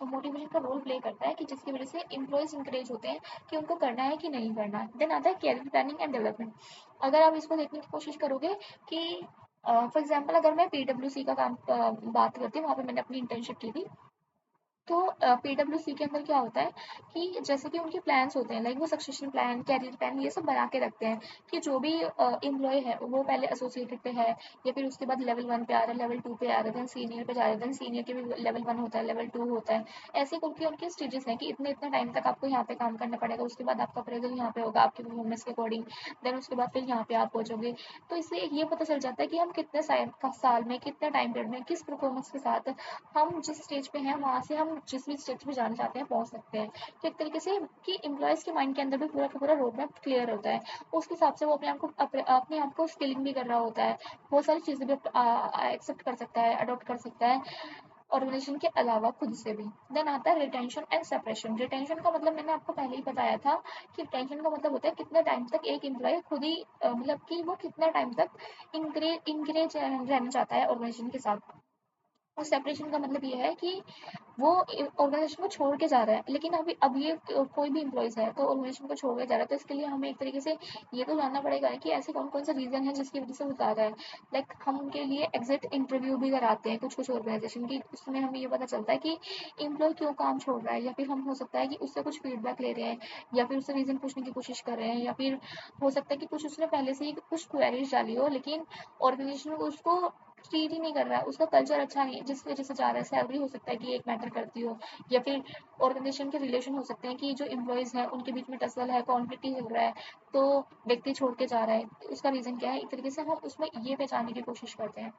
मोटिवेशन का रोल प्ले करता है कि जिसकी वजह से एम्प्लॉयज़ इंकरेज होते हैं कि उनको करना है कि नहीं करना। देन आता है कैरियर प्लानिंग एंड डेवलपमेंट। अगर आप इसको देखने की कोशिश करोगे कि फॉर एग्जांपल अगर मैं पीडब्ल्यूसी का काम बात करती हूँ, वहाँ पे मैंने अपनी इंटर्नशिप की थी। तो पीडब्ल्यूसी के अंदर क्या होता है कि जैसे कि उनके प्लान्स होते हैं, लाइक वो सक्सेशन प्लान, कैरियर प्लान ये सब बना के रखते हैं कि जो भी एम्प्लॉय है वो पहले एसोसिएटेड पे है या फिर उसके बाद लेवल 1 पे आ रहा है, लेवल 2 पे आ रहा है, देन सीनियर पे जा रहा है, देन सीनियर के भी लेवल 1 होता है, लेवल 2 होता है। ऐसे करके उनके स्टेजेस हैं कि इतने इतने टाइम तक आपको यहाँ पे काम करना पड़ेगा, उसके बाद आपका अप्रेजल यहाँ पे होगा आपकी परफॉर्मेंस के अकॉर्डिंग, देन उसके बाद फिर यहाँ पे आप पहुँचोगे। तो इससे ये पता चल जाता है कि हम कितने साल में, कितने टाइम पीरियड में, किस परफॉर्मेंस के साथ हम जिस स्टेज पे हैं वहाँ से हम जिस भी स्टेज पे जाना चाहते हैं पहुँच सकते हैं। तो एक तरीके से कि एम्प्लॉयज़ के माइंड के अंदर भी पूरा का पूरा रोड मैप क्लियर होता है। उसके हिसाब से वो अपने आप को स्किलिंग भी कर रहा होता है। बहुत सारी चीज़ें भी एक्सेप्ट कर सकता है, अडॉप्ट कर सकता है, ऑर्गेनाइजेशन के अलावा खुद से भी। देन आता है रिटेंशन एंड सेपरेशन। रिटेंशन का मतलब मैंने आपको पहले ही बताया था कि रिटेंशन का मतलब होता है कितने टाइम तक एक एम्प्लॉय खुद ही मतलब कि वो कितना टाइम तक इंगेज रहना चाहता है ऑर्गेनाइजेशन के साथ। और सेपरेशन का मतलब ये है कि वो ऑर्गेनाइजेशन को छोड़ के जा रहा है, लेकिन अभी अब ये कोई भी एम्प्लॉयज़ है तो ऑर्गेनाइजेशन को छोड़ के जा रहा है, तो इसके लिए हमें एक तरीके से ये तो जानना पड़ेगा कि ऐसे कौन कौन से रीज़न है जिसकी वजह से वो जा रहा है। लाइक हम उनके लिए एग्जिट इंटरव्यू भी कराते हैं कुछ कुछ ऑर्गेनाइजेशन की, उसमें हमें ये पता चलता है कि एम्प्लॉय क्यों काम छोड़ रहा है, या फिर हम हो सकता है कि उससे कुछ फीडबैक ले रहे हैं या फिर उससे रीज़न पूछने की कोशिश कर रहे हैं, या फिर हो सकता है कि कुछ उसने पहले से ही कुछ क्वेरीज डाली हो लेकिन ऑर्गेनाइजेशन उसको ट्रीट ही नहीं कर रहा है, उसका कल्चर अच्छा नहीं है जिस वजह से जा रहा है। सैलरी हो सकता है कि एक मैटर करती हो, या फिर ऑर्गेनाइजेशन के रिलेशन हो सकते हैं कि जो एम्प्लॉयज़ हैं उनके बीच में टसल है, कॉन्फ्लिक्ट ही हो रहा है, तो व्यक्ति छोड़ के जा रहा है। तो उसका रीज़न क्या है? एक तरीके से हम उसमें ये पहचानने की कोशिश करते हैं।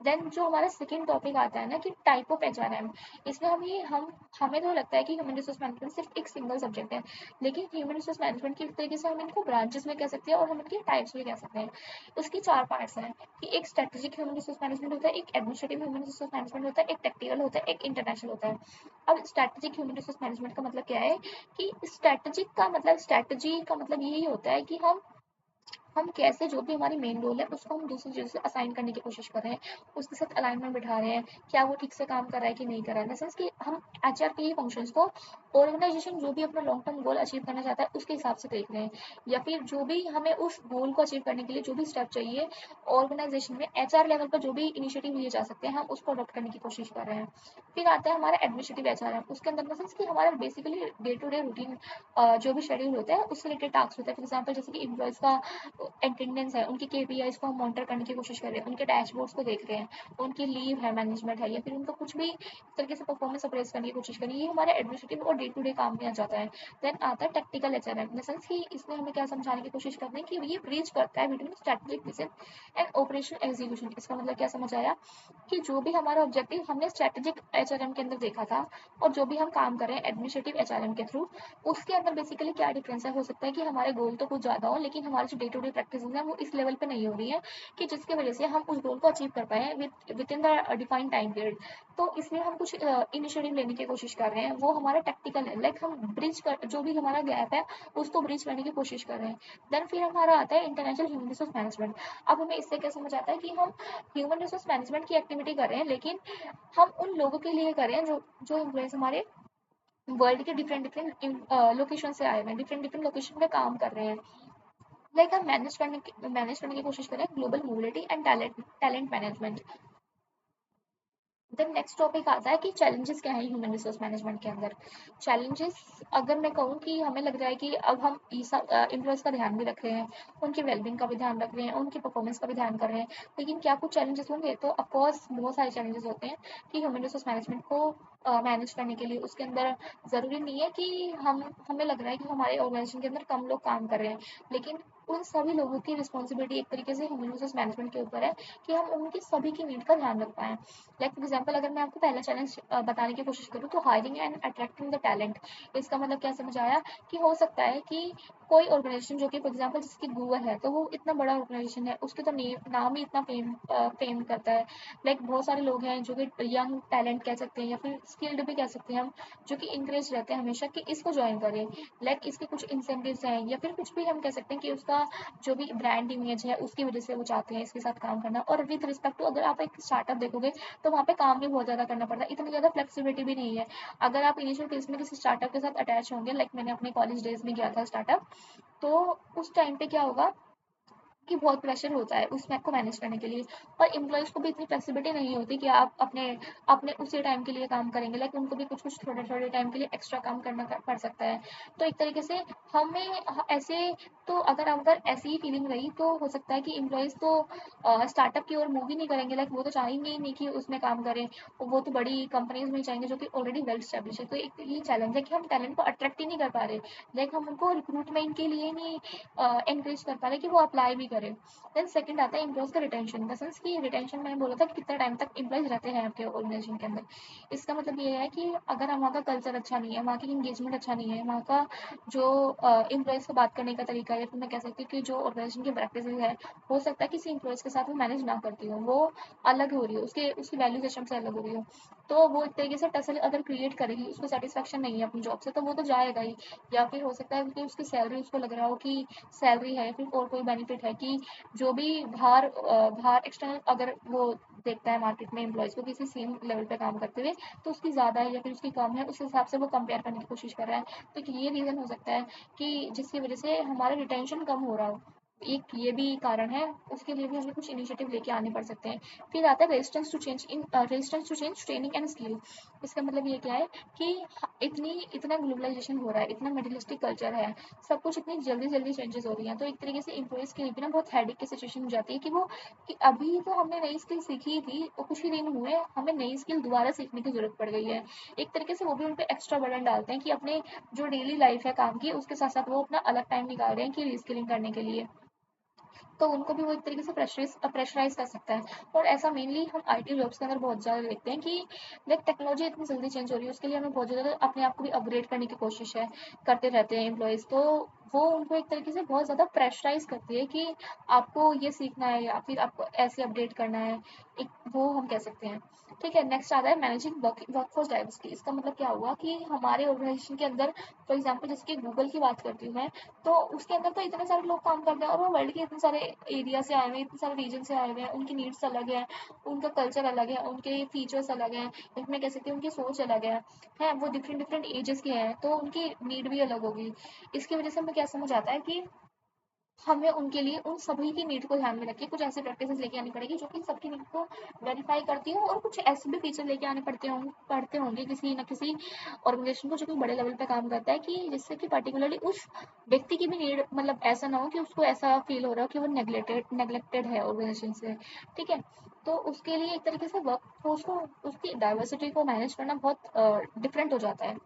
देन जो हमारा सेकंड टॉपिक आता है ना कि टाइप ऑफ एचआरएम, इसमें हम हमें तो लगता है कि ह्यूमन रिसोर्स मैनेजमेंट सिर्फ एक सिंगल सब्जेक्ट है, लेकिन ह्यूमन रिसोर्स मैनेजमेंट की एक तरीके से हम इनको ब्रांचेस में कह सकते हैं और हम इनके टाइप्स भी कह सकते हैं। उसकी चार पार्ट्स हैं कि एक स्ट्रेटेजिक ह्यूमन रिसोर्स मैनेजमेंट होता है, एक एडमिनिस्ट्रेटिव ह्यूमन रिसोर्स मैनेजमेंट होता है, एक टेक्निकल होता है, एक इंटरनेशनल होता है। अब स्ट्रेटेजिक ह्यूमन रिसोर्स मैनेजमेंट का मतलब क्या है कि स्ट्रेटेजिक का मतलब, स्ट्रेटेजी का मतलब यही होता है कि हम कैसे जो भी हमारी मेन रोल है उसको हम दूसरी चीज़ से असाइन करने की कोशिश कर रहे हैं, उसके साथ अलाइनमेंट बिठा रहे हैं, क्या वो ठीक से काम कर रहा है कि नहीं कर रहा है। इन द सेंस कि हम एचआर के ही फंक्शंस को ऑर्गेनाइजेशन जो भी अपना लॉन्ग टर्म गोल अचीव करना चाहता है उसके हिसाब से देख रहे हैं, या फिर जो भी हमें उस गोल को अचीव करने के लिए जो भी स्टेप चाहिए ऑर्गेनाइजेशन में एचआर लेवल पर जो भी इनिशिएटिव लिए जा सकते हैं हम उसको अडॉप्ट करने की कोशिश कर रहे हैं। फिर आता है हमारा एडमिनिस्ट्रेटिव एचआर, उसके अंदर इन द सेंस कि हमारा basically day to day routine जो भी शेड्यूल होता है उससे रिलेटेड टास्क होता है। फॉर एग्जाम्पल जैसे कि एम्प्लॉयज़ का अटेंडेंस है, उनकी केपीआईज को हम मॉनिटर करने की कोशिश कर रहे हैं, उनके डैशबोर्ड्स को देख रहे हैं, उनकी लीव है, मैनेजमेंट है, या फिर उनका कुछ भी तरीके से परफॉर्मेंस अप्रेस करने की कोशिश करें, ये हमारे एडमिनिस्ट्रेटिव और डे टू डे काम में आ जाता है। देन आता है technical HRM, in the sense कि इसमें हमें क्या समझाने की कोशिश करते हैं कि ये ब्रीच करता है between strategic vision and operational execution. इसका मतलब क्या समझ आया कि जो भी हमारा ऑब्जेक्टिव हमने स्ट्रेटेजिक एचआरएम के अंदर देखा था और जो भी हम काम कर रहे हैं एडमिनिस्ट्रेटिव एचआरएम के थ्रू, उसके अंदर बेसिकली क्या डिफरेंस है। हो सकता है कि हमारे गोल तो कुछ ज़्यादा हो लेकिन हमारी जो डे टू डे प्रैक्टिस है वो इस लेवल पे नहीं हो रही है कि जिसकी वजह से हम उस गोल को अचीव कर पाए with in the defined time period. तो इसलिए हम कुछ इनिशिएटिव लेने की कोशिश कर रहे हैं, वो हमारा टैक्टिकल है, लाइक हम ब्रिज कर, जो भी हमारा गैप है उसको ब्रिज करने की कोशिश कर रहे हैं। देन फिर हमारा आता है इंटरनेशनल ह्यूमन रिसोर्स मैनेजमेंट। अब हमें इससे क्या समझ आता है कि हम ह्यूमन रिसोर्स मैनेजमेंट की एक्टिविटी कर रहे हैं, लेकिन हम उन लोगों के लिए कर रहे हैं जो जो एम्प्लॉयज हमारे वर्ल्ड के डिफरेंट डिफरेंट लोकेशन से आए हुए हैं, डिफरेंट डिफरेंट लोकेशन पे काम कर रहे हैं। लाइक हम मैनेज करने की कोशिश करें global mobility and talent management. Then next topic आता है कि चैलेंजेस क्या है ह्यूमन रिसोर्स मैनेजमेंट के अंदर। चैलेंजेस अगर मैं कहूँ कि हमें लग रहा है कि अब हम एम्प्लॉयज़ का ध्यान भी रख रहे हैं, उनकी वेलबींग का भी ध्यान रख रहे हैं, उनकी परफॉर्मेंस का भी ध्यान कर रहे हैं, लेकिन क्या कुछ चैलेंजेस होंगे? तो ऑफकोर्स बहुत सारे चैलेंजेस होते हैं कि ह्यूमन रिसोर्स मैनेजमेंट को मैनेज करने के लिए। उसके अंदर ज़रूरी नहीं है कि हमें लग रहा है कि हमारे ऑर्गेनाइजेशन के अंदर कम लोग काम कर रहे हैं, लेकिन उन सभी लोगों की रिस्पॉन्सिबिलिटी एक तरीके से ह्यूमन रिसोर्स मैनेजमेंट के ऊपर है कि हम उनकी सभी की नीड का ध्यान रख पाएँ। लाइक फॉर एग्जाम्पल अगर मैं आपको पहला चैलेंज बताने की कोशिश करूँ तो hiring and attracting the talent. इसका मतलब क्या समझ आया कि हो सकता है कि कोई ऑर्गेनाइजेशन जो कि फॉर एग्जाम्पल जिसकी गूगल है, तो वो इतना बड़ा ऑर्गेनाइजेशन है, उसके तो नाम ही इतना फेम करता है। लाइक बहुत सारे लोग हैं जो कि यंग टैलेंट कह सकते हैं या फिर स्किल्ड भी कह सकते हैं हम, जो कि इंकरेज रहते हैं हमेशा कि इसको ज्वाइन करें। लाइक इसके कुछ इंसेंटिव्स हैं या फिर कुछ भी हम कह सकते हैं कि उसका जो भी ब्रांड इमेज है उसकी वजह से वो चाहते हैं इसके साथ काम करना। और विद रिस्पेक्ट टू अगर आप एक स्टार्टअप देखोगे तो वहाँ पे काम भी बहुत ज़्यादा करना पड़ता है, इतनी ज़्यादा फ्लेक्सिबिलिटी भी नहीं है। अगर आप इनिशियल फेज में किसी स्टार्टअप के साथ अटैच होंगे, लाइक मैंने अपने कॉलेज डेज में किया था स्टार्टअप, तो उस टाइम पे क्या होगा कि बहुत प्रेशर होता है उस मैक को मैनेज करने के लिए। और एम्प्लॉयज़ को भी इतनी फ्लेक्सिबिलिटी नहीं होती कि आप अपने अपने उसी टाइम के लिए काम करेंगे, लाइक उनको भी कुछ कुछ थोड़े थोड़े टाइम के लिए एक्स्ट्रा काम करना पड़ सकता है। तो एक तरीके से हमें ऐसे, तो अगर ऐसी ही फीलिंग रही तो हो सकता है कि एम्प्लॉयज़ तो स्टार्टअप की ओर मूव ही नहीं करेंगे, लाइक वो तो चाहेंगे ही नहीं कि उसमें काम करें। वो तो बड़ी कंपनीज में चाहेंगे जो कि ऑलरेडी वेल स्टेब्लिश है। तो एक ये चैलेंज है कि हम टैलेंट को अट्रैक्ट ही नहीं कर पा रहे, लाइक हम उनको रिक्रूटमेंट के लिए नहीं एनकरेज कर पा रहे कि वो अप्लाई भी करें। देन सेकंड आता है एम्प्लॉयज़ का रिटेंशन, इन द सेंस कि रिटेंशन मैंने बोला था कि कितना टाइम तक एम्प्लॉयज़ रहते हैं आपके ऑर्गेनाइजेशन के अंदर। इसका मतलब ये है कि अगर वहाँ का कल्चर अच्छा नहीं है, वहाँ की इंगेजमेंट अच्छा नहीं है, वहाँ का जो एम्प्लॉयज़ को बात करने का तरीका है, या फिर मैं कह सकती हूँ कि जो ऑर्गेनाइजेशन की प्रैक्टिस है, हो सकता है किसी एम्प्लॉयज़ के साथ वो मैनेज ना करती हो, वो अलग हो रही हो, उसके उसकी वैल्यू सिस्टम से अलग हो रही हो, तो वो एक तरीके से टसल अगर क्रिएट करेगी, उसको सेटिस्फेक्शन नहीं है अपनी जॉब से, तो वो तो जाएगा ही। या फिर हो सकता है कि उसकी सैलरी, उसको लग रहा हो कि सैलरी है या फिर और कोई बेनिफिट है कि जो भी बाहर एक्सटर्नल अगर वो देखता है मार्केट में एम्प्लॉयज़ को किसी सेम लेवल पे काम करते हुए, तो उसकी ज़्यादा है या फिर उसकी कम है, उस हिसाब से वो कंपेयर करने की कोशिश कर रहा है। तो ये रीज़न हो सकता है कि जिसकी वजह से हमारा रिटेंशन कम हो रहा हो, एक ये भी कारण है। उसके लिए भी हमें कुछ इनिशिएटिव लेके आने पड़ सकते हैं। फिर आता है resistance to change training and skill. इसका मतलब ये क्या है कि इतना ग्लोबलाइजेशन हो रहा है, इतना मेटलिस्टिक कल्चर है, सब कुछ इतनी जल्दी जल्दी चेंजेस हो रही हैं, तो एक तरीके से एम्प्लॉयज़ के लिए भी ना बहुत हेडेक की सिचुएशन हो जाती है कि वो कि अभी तो हमने नई स्किल सीखी थी और कुछ ही दिन हुए हमें नई स्किल दोबारा सीखने की ज़रूरत पड़ गई है। एक तरीके से वो भी उन पे एक्स्ट्रा बर्डन डालते हैं कि अपने जो डेली लाइफ है काम की, उसके साथ साथ वो अपना अलग टाइम निकाल रहे हैं कि रीस्किलिंग करने के लिए। तो उनको भी वो एक तरीके से प्रेशराइज कर सकता है। और ऐसा मेनली हम आईटी जॉब्स के अंदर बहुत ज़्यादा देखते हैं कि लाइक टेक्नोलॉजी इतनी जल्दी चेंज हो रही है, उसके लिए हमें बहुत ज़्यादा अपने आप को भी अपग्रेड करने की कोशिश है करते रहते हैं एम्प्लॉयज़। तो वो उनको एक तरीके से बहुत ज़्यादा प्रेशराइज करती है कि आपको ये सीखना है या फिर आपको ऐसे अपडेट करना है, एक वो हम कह सकते हैं। ठीक है, नेक्स्ट आता है मैनेजिंग वर्कफोर्स डाइवर्सिटी। इसका मतलब क्या हुआ कि हमारे ऑर्गेनाइजेशन के अंदर फॉर एग्जाम्पल जैसे कि गूगल की बात करती हूँ मैं, तो उसके अंदर तो इतने सारे लोग काम करते हैं और वो वर्ल्ड के इतने सारे एरिया से आए हुए हैं, इतने सारे रीजन से आए हुए हैं, उनकी नीड्स अलग है, उनका कल्चर अलग है, उनके फीचर्स अलग हैं, इसमें कह सकते हैं उनकी सोच अलग है वो डिफरेंट डिफरेंट एजेस के हैं, तो उनकी नीड भी अलग होगी। इसकी वजह से हमें क्या समझ आता है कि हमें उनके लिए उन सभी की नीड को ध्यान में रख के कुछ ऐसी प्रैक्टिसेस लेके आनी पड़ेगी जो कि सबकी नीड को वेरीफाई करती हो, और कुछ ऐसे भी फीचर लेके आने पड़ते होंगे किसी न किसी ऑर्गेनाइजेशन को जो कि बड़े लेवल पे काम करता है, कि जिससे कि पर्टिकुलरली उस व्यक्ति की भी नीड, मतलब ऐसा ना हो कि उसको ऐसा फील हो रहा हो कि वो नेग्लेक्टेड है ऑर्गेनाइजेशन से। ठीक है, तो उसके लिए एक तरीके से वर्क फोर्स को, उसकी डाइवर्सिटी को मैनेज करना बहुत डिफरेंट हो जाता है।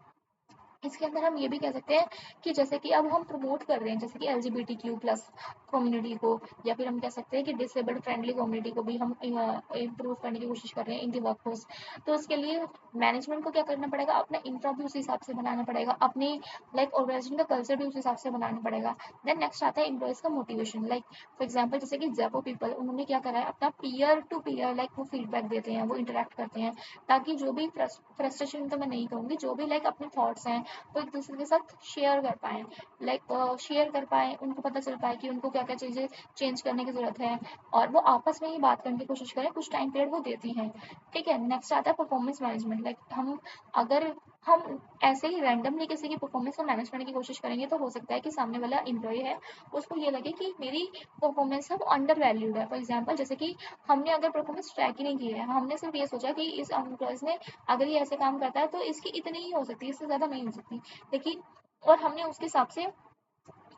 इसके अंदर हम ये भी कह सकते हैं कि जैसे कि अब हम प्रमोट कर रहे हैं जैसे कि एलजीबीटीक्यू प्लस कम्युनिटी को, या फिर हम कह सकते हैं कि डिसेबल्ड फ्रेंडली कम्युनिटी को भी हम इम्प्रूव करने की कोशिश कर रहे हैं इन दी वर्कफोर्स। तो उसके लिए मैनेजमेंट को क्या करना पड़ेगा, अपना इंफ्रा भी उस हिसाब से बनाना पड़ेगा, अपनी लाइक ऑर्गेनाइजेशन का कल्चर भी उस हिसाब से बनाना पड़ेगा। देन नेक्स्ट आता है एम्प्लॉयज़ का मोटिवेशन, लाइक फॉर एग्जाम्पल जैसे कि ज़ेपो पीपल, उन्होंने क्या करा है, अपना पीयर टू पीयर लाइक वो फीडबैक देते हैं, वो इंटरेक्ट करते हैं, ताकि जो भी फ्रस्ट्रेशन तो मैं नहीं कहूँगी, जो भी लाइक अपने थॉट्स हैं वो एक दूसरे के साथ शेयर कर पाएँ, लाइक शेयर कर पाएँ, उनको पता चल पाए कि उनको क्या क्या चीज़ें चेंज करने की ज़रूरत है, और वो आपस में ही बात करने की कोशिश करें, कुछ टाइम पीरियड वो देती हैं। ठीक है, नेक्स्ट आता है परफॉर्मेंस मैनेजमेंट, लाइक अगर हम ऐसे ही रैंडमली किसी की परफॉर्मेंस को मैनेज करने की कोशिश करेंगे तो हो सकता है कि सामने वाला एम्प्लॉय है उसको ये लगे कि मेरी परफॉर्मेंस है वो अंडर वैल्यूड है। फॉर एग्जाम्पल जैसे कि हमने अगर परफॉर्मेंस ट्रैक ही नहीं की है, हमने सिर्फ ये सोचा कि इस एम्प्लॉयज़ ने अगर ये ऐसे काम करता है तो इसकी इतनी ही हो सकती है, इससे ज़्यादा नहीं हो सकती, लेकिन और हमने उसके हिसाब से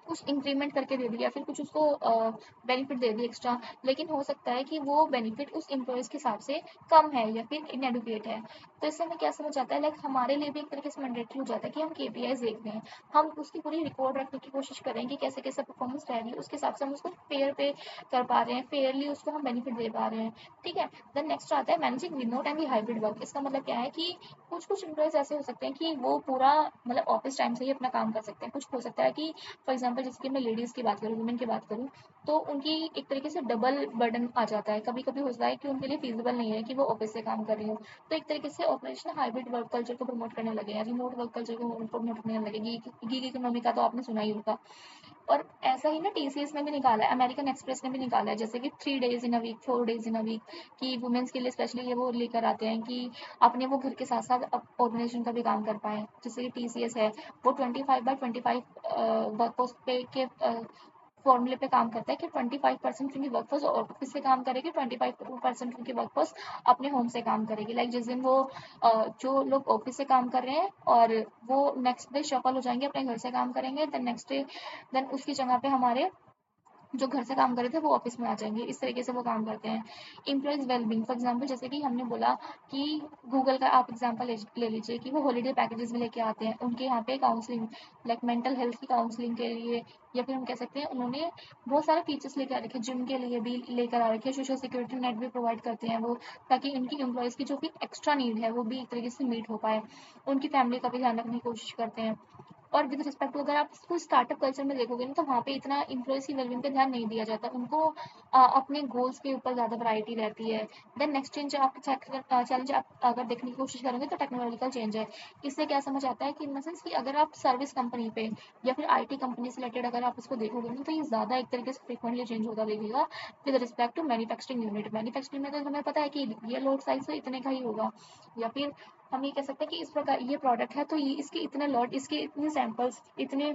कुछ इंक्रीमेंट करके दे दिया, फिर कुछ उसको बेनिफिट दे दिए एक्स्ट्रा, लेकिन हो सकता है कि वो बेनिफिट उस एम्प्लॉयज़ के हिसाब से कम है या फिर इनएडुकेट है। तो इससे हमें क्या समझ आता है, लाइक हमारे लिए भी एक तरीके से मैंडेटरी हो जाता है कि हम केपीआईज देख रहे हैं, हम उसकी पूरी रिकॉर्ड रखने की कोशिश करें कि कैसे कैसे परफॉर्मेंस रह रही है, उसके हिसाब से हम उसको फेयर पे कर पा रहे हैं, फेयरली उसको हम बेनिफिट दे पा रहे हैं। ठीक है, देन नेक्स्ट आता है managing remote and hybrid work. इसका मतलब क्या है कि कुछ कुछ एम्प्लॉयज़ ऐसे हो सकते हैं कि वो पूरा मतलब ऑफिस टाइम से ही अपना काम कर सकते हैं, कुछ हो सकता है कि फॉर एग्जाम्पल जैसे कि मैं लेडीज़ की बात करूँ, वुमेन की बात करूँ, तो उनकी एक तरीके से डबल बर्डन आ जाता है, कभी कभी होता है कि उनके लिए फीजिबल नहीं है कि वो ऑफिस से काम कर रही हो। तो एक तरीके से ऑपरेशनल हाइब्रिड वर्क कल्चर को प्रमोट करने लगे हैं, रिमोट वर्क कल्चर को प्रमोट करने लगे, गीग इकोनॉमी का तो आपने सुना ही होगा। और ऐसा ही ना टीसीएस ने भी निकाला है, अमेरिकन एक्सप्रेस ने भी निकाला है, जैसे कि 3 days in a week, 4 days in a week, कि वुमेन्स के लिए स्पेशली ये वो लेकर आते हैं कि अपने वो घर के साथ साथ ऑर्गेनाइजेशन का भी काम कर पाएँ। जैसे कि टीसीएस है, वो 25/25 वर्कफोर्स पे के फॉर्मूले पे काम करता है कि 25% उनकी वर्कफोर्स ऑफिस से काम करेगी, 25% उनकी वर्कफोर्स अपने होम से काम करेगी। लाइक जिस दिन वो जो लोग ऑफिस से काम कर रहे हैं और वो नेक्स्ट डे शफल हो जाएंगे, अपने घर से काम करेंगे, देन नेक्स्ट डे देन उसकी जगह पे हमारे जो घर से काम कर रहे थे वो ऑफिस में आ जाएंगे, इस तरीके से वो काम करते हैं। एम्प्लॉयज़ वेलबींग, फॉर एग्जांपल जैसे कि हमने बोला कि गूगल का आप एग्जांपल ले लीजिए कि वो हॉलीडे पैकेजेस भी लेके आते हैं, उनके यहाँ पे काउंसलिंग लाइक मेंटल हेल्थ की काउंसलिंग के लिए, या फिर हम कह सकते हैं उन्होंने बहुत सारे फीचर्स लेके आ रखे हैं, जिम के लिए भी लेकर आ रखे हैं, सोशल सिक्योरिटी नेट भी प्रोवाइड करते हैं वो, ताकि उनकी एम्प्लॉयज़ की जो भी एक्स्ट्रा नीड है वो भी एक तरीके से मीट हो पाए, उनकी फैमिली का भी ध्यान रखने की कोशिश करते हैं। और विद रिस्पेक्ट टू अगर आप इसको स्टार्टअप कल्चर में देखोगे ना, तो वहाँ पे इतना एम्प्लॉयज़ की वेलबींग पे ध्यान नहीं दिया जाता, उनको अपने गोल्स के ऊपर ज़्यादा प्रायोरिटी रहती है। देन नेक्स्ट चेंज आप चैलेंज आप अगर देखने की कोशिश करेंगे तो टेक्नोलॉजिकल चेंज है। इससे क्या समझ आता है कि इन द सेंस कि अगर आप सर्विस कंपनी पे या फिर आईटी कंपनी से रिलेटेड अगर आप इसको देखोगे ना, तो ये ज़्यादा एक तरीके से फ्रिक्वेंटली चेंज होता दिखेगा with respect to manufacturing unit. Manufacturing में तो हमें पता है कि ये लोड साइज तो इतने का ही होगा, या फिर हम ये कह सकते हैं कि इस प्रकार ये प्रोडक्ट है तो ये इसके इतने लॉट, इसके इतने सैंपल्स, इतने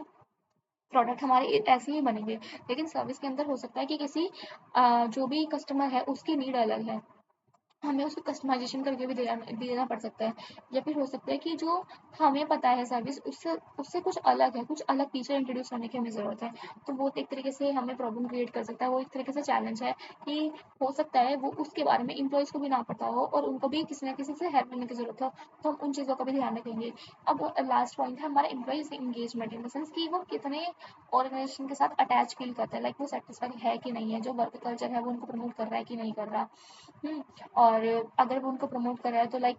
प्रोडक्ट हमारे ऐसे ही बनेंगे। लेकिन सर्विस के अंदर हो सकता है कि किसी जो भी कस्टमर है उसकी नीड अलग है, हमें उसको कस्टमाइजेशन करके भी देना पड़ सकता है, या फिर हो सकता है कि जो हमें पता है सर्विस उससे उससे कुछ अलग है, कुछ अलग फीचर इंट्रोड्यूस करने की हमें ज़रूरत है। तो वो एक तरीके से हमें प्रॉब्लम क्रिएट कर सकता है, वो एक तरीके से चैलेंज है कि हो सकता है वो उसके बारे में एम्प्लॉयज़ को भी ना पता हो और उनको भी किसी ना किसी से हेल्प लेने की ज़रूरत हो, तो हम उन चीज़ों का भी ध्यान रखेंगे। अब लास्ट पॉइंट है हमारा employees engagement, in the sense कि वो कितने ऑर्गेनाइजेशन के साथ अटैच फील करता है, लाइक वो सेटिस्फाइड है कि नहीं है, जो वर्क कल्चर है वो उनको प्रमोट कर रहा है कि नहीं कर रहा। हुँ, और अगर वो उनको प्रमोट कर रहा है तो लाइक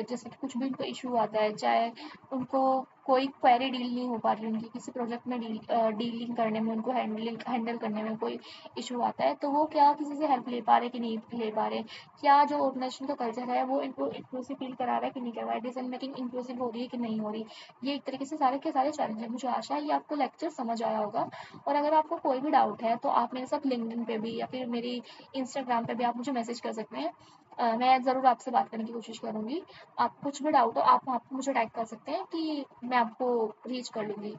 जैसे कि कुछ भी उनको इश्यू आता है, चाहे उनको कोई क्वेरी डील नहीं हो पा रही उनकी किसी प्रोजेक्ट में डीलिंग करने में, उनको हैंडल करने में कोई इश्यू आता है, तो वो क्या किसी से हेल्प ले पा रहे कि नहीं ले पा रहे? क्या जो ऑर्गेनाइजेशन का कल्चर है वो इनको इंक्लूसिव फील करा रहा है कि नहीं कर रहा है? डिसीजन मेकिंग इंक्लूसिव हो रही है कि नहीं हो रही? ये एक तरीके से सारे के सारे चैलेंज हैं। मुझे आशा है ये आपको लेक्चर समझ आया होगा, और अगर आपको कोई भी डाउट है तो आप मेरे साथ लिंक्डइन पे भी या फिर मेरी इंस्टाग्राम पे भी आप मुझे मैसेज कर सकते हैं। मैं ज़रूर आपसे बात करने की कोशिश करूँगी। आप कुछ भी डाउट हो आप वहाँ पे मुझे टैग कर सकते हैं कि मैं आपको रीच कर लूँगी।